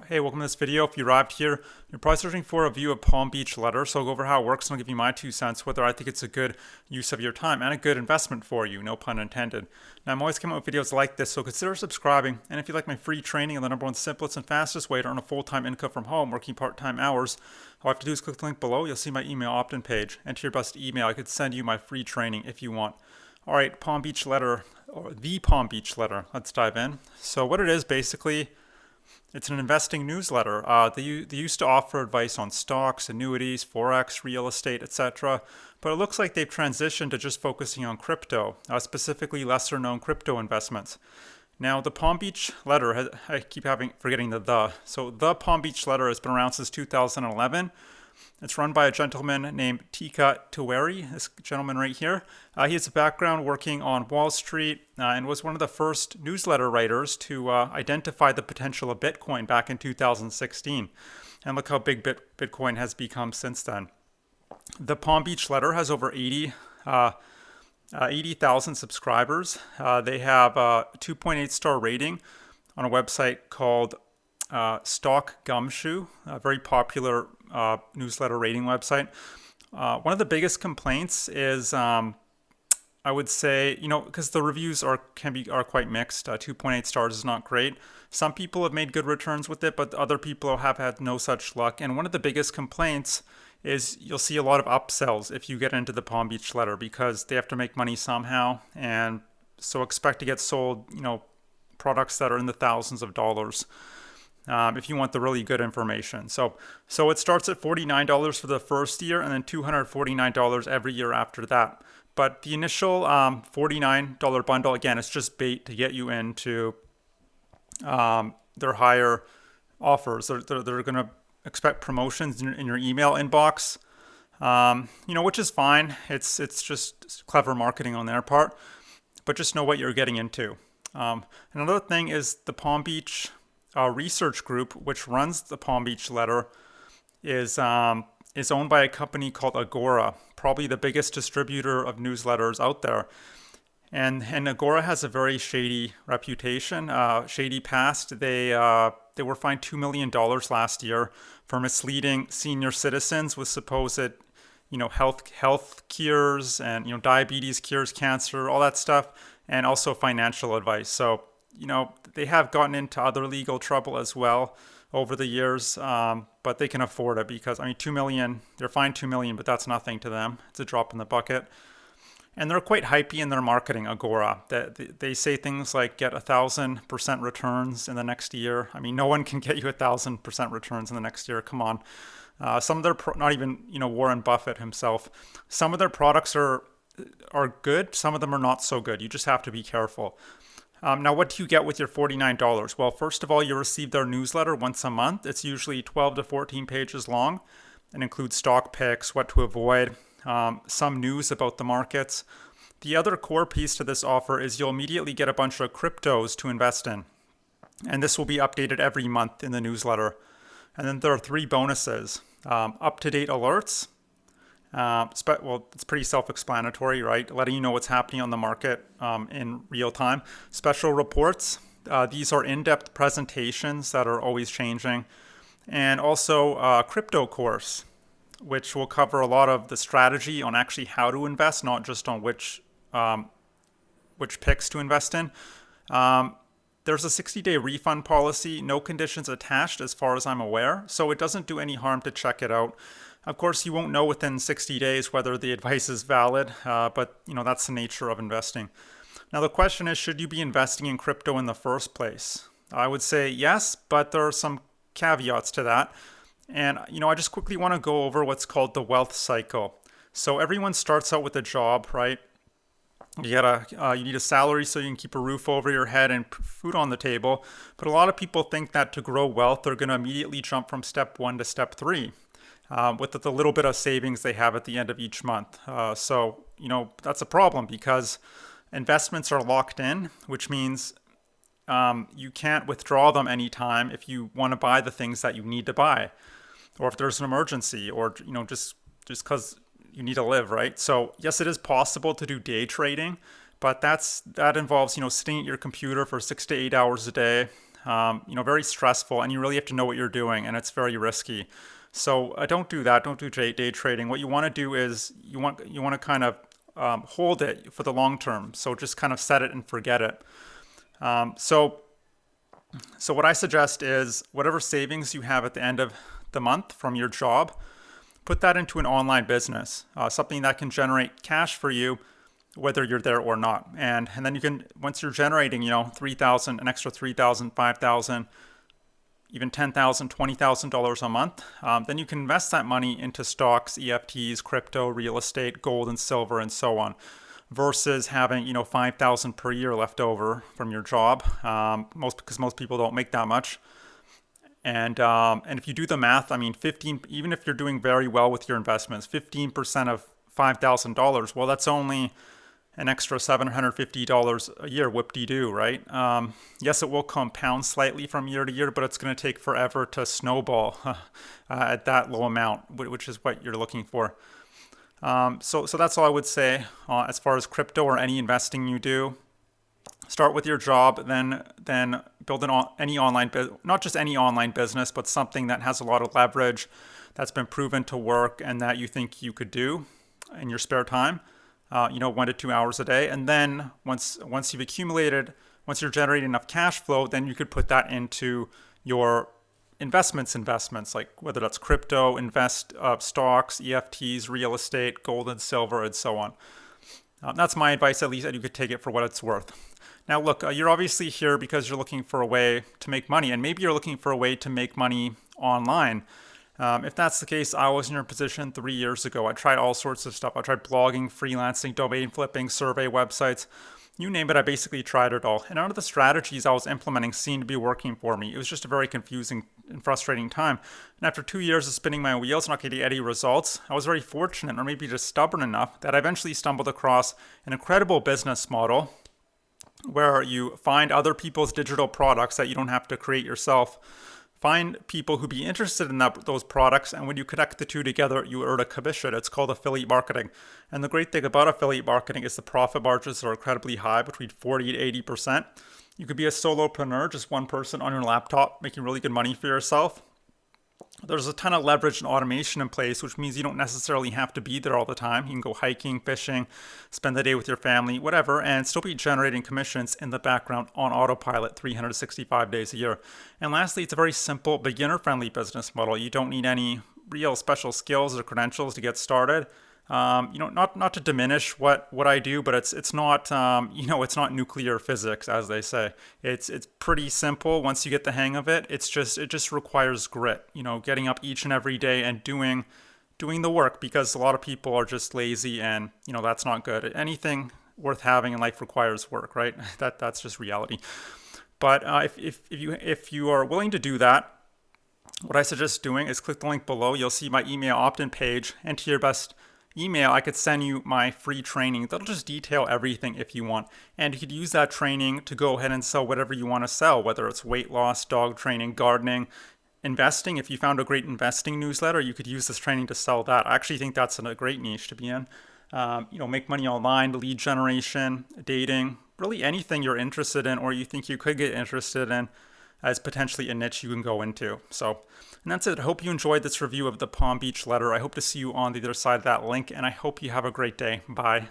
Hey, welcome to this video. If you arrived here, you're probably searching for a view of Palm Beach Letter. So I'll go over how it works and I'll give you my 2 cents, whether I think it's a good use of your time and a good investment for you, no pun intended. Now, I'm always coming up with videos like this, so consider subscribing. And if you like my free training on the number one simplest and fastest way to earn a full-time income from home, working part-time hours, all you have to do is click the link below. You'll see my email opt-in page. Enter your best email. I could send you my free training if you want. All right, Palm Beach Letter, or the Palm Beach Letter. Let's dive in. So what it is, basically, it's an investing newsletter. They used to offer advice on stocks, annuities, forex, real estate, etc. But it looks like they've transitioned to just focusing on crypto, specifically lesser-known crypto investments. Now, the Palm Beach Letter, I keep forgetting the. So the Palm Beach Letter has been around since 2011. It's run by a gentleman named Teeka Tiwari, this gentleman right here. He has a background working on Wall Street and was one of the first newsletter writers to identify the potential of Bitcoin back in 2016. And look how big Bitcoin has become since then. The Palm Beach Letter has over 80,000 subscribers. They have a 2.8 star rating on a website called Stock Gumshoe, a very popular newsletter rating website. One of the biggest complaints is, I would say, because the reviews are quite mixed. 2.8 stars is not great. Some people have made good returns with it, but other people have had no such luck. And one of the biggest complaints is you'll see a lot of upsells if you get into the Palm Beach Letter because they have to make money somehow, and so expect to get sold, products that are in the thousands of dollars. If you want the really good information. So it starts at $49 for the first year and then $249 every year after that. But the initial $49 bundle, again, it's just bait to get you into their higher offers. They're going to expect promotions in your email inbox, which is fine. It's just clever marketing on their part. But just know what you're getting into. Another thing is the Palm Beach research group, which runs the Palm Beach Letter, is owned by a company called Agora, probably the biggest distributor of newsletters out there. And Agora has a very shady reputation, shady past. They were fined $2 million last year for misleading senior citizens with supposed health cures and diabetes cures, cancer, all that stuff, and also financial advice. So they have gotten into other legal trouble as well over the years, but they can afford it because, $2 million, they're fined $2 million, but that's nothing to them. It's a drop in the bucket. And they're quite hypey in their marketing, Agora. They say things like get 1,000% returns in the next year. No one can get you 1,000% returns in the next year. Come on. Some of their, not even, Warren Buffett himself. Some of their products are good. Some of them are not so good. You just have to be careful. Now, what do you get with your $49? Well, first of all, you receive their newsletter once a month. It's usually 12 to 14 pages long and includes stock picks, what to avoid, some news about the markets. The other core piece to this offer is you'll immediately get a bunch of cryptos to invest in. And this will be updated every month in the newsletter. And then there are 3 bonuses. Up-to-date alerts. It's pretty self-explanatory, right? Letting you know what's happening on the market in real time. Special reports. These are in-depth presentations that are always changing. And also a crypto course, which will cover a lot of the strategy on actually how to invest, not just on which picks to invest in. There's a 60-day refund policy, no conditions attached as far as I'm aware, so it doesn't do any harm to check it out. Of course, you won't know within 60 days whether the advice is valid, but that's the nature of investing. Now, the question is, should you be investing in crypto in the first place? I would say yes, but there are some caveats to that. And, I just quickly want to go over what's called the wealth cycle. So everyone starts out with a job, right? You need a salary so you can keep a roof over your head and food on the table. But a lot of people think that to grow wealth, they're going to immediately jump from step 1 to step 3. With the little bit of savings they have at the end of each month. So that's a problem because investments are locked in, which means you can't withdraw them anytime if you want to buy the things that you need to buy, or if there's an emergency, or just because you need to live, right? So yes, it is possible to do day trading, but that involves sitting at your computer for 6 to 8 hours a day, very stressful, and you really have to know what you're doing, and it's very risky. So don't do that. Don't do day trading. What you want to do is you want to kind of hold it for the long term. So just kind of set it and forget it. So what I suggest is whatever savings you have at the end of the month from your job, put that into an online business, something that can generate cash for you, whether you're there or not. And then you can, once you're generating, 3,000, an extra 3,000, 5,000, even $10,000, $20,000 a month, then you can invest that money into stocks, EFTs, crypto, real estate, gold and silver, and so on, versus having 5,000 per year left over from your job. Because most people don't make that much. And if you do the math, I mean, even if you're doing very well with your investments, 15% of $5,000, well, that's only an extra $750 a year, whoop-de-doo, right? Yes, it will compound slightly from year to year, but it's going to take forever to snowball at that low amount, which is what you're looking for. So that's all I would say as far as crypto or any investing you do. Start with your job, then build any online business, not just any online business, but something that has a lot of leverage, that's been proven to work, and that you think you could do in your spare time. 1 to 2 hours a day. And then once you're generating enough cash flow, then you could put that into your investments, like whether that's crypto, stocks, EFTs, real estate, gold and silver, and so on. That's my advice, at least, that you could take it for what it's worth. Now, look, you're obviously here because you're looking for a way to make money, and maybe you're looking for a way to make money online. If that's the case, I was in your position 3 years ago. I tried all sorts of stuff. I tried blogging, freelancing, domain flipping, survey websites. You name it, I basically tried it all. And none of the strategies I was implementing seemed to be working for me. It was just a very confusing and frustrating time. And after 2 years of spinning my wheels, not getting any results, I was very fortunate, or maybe just stubborn enough, that I eventually stumbled across an incredible business model where you find other people's digital products that you don't have to create yourself. Find people who be interested in those products, and when you connect the two together, you earn a commission. It's called affiliate marketing. And the great thing about affiliate marketing is the profit margins are incredibly high, between 40 to 80%. You could be a solopreneur, just one person on your laptop, making really good money for yourself. There's a ton of leverage and automation in place, which means you don't necessarily have to be there all the time. You can go hiking, fishing, spend the day with your family, whatever, and still be generating commissions in the background on autopilot 365 days a year. And lastly, it's a very simple, beginner-friendly business model. You don't need any real special skills or credentials to get started. Not to diminish what I do, but it's not it's not nuclear physics, as they say. It's pretty simple once you get the hang of it. It just requires grit. Getting up each and every day and doing the work, because a lot of people are just lazy, and that's not good. Anything worth having in life requires work, right? That's just reality. But if you are willing to do that, what I suggest doing is click the link below. You'll see my email opt-in page. Enter your best email. I could send you my free training that'll just detail everything if you want, and you could use that training to go ahead and sell whatever you want to sell, whether it's weight loss, dog training, gardening, investing. If you found a great investing newsletter, you could use this training to sell that. I actually think that's a great niche to be in. Make money online, lead generation, dating, really anything you're interested in or you think you could get interested in as potentially a niche you can go into. And that's it. I hope you enjoyed this review of the Palm Beach letter. I hope to see you on the other side of that link, and I hope you have a great day. Bye.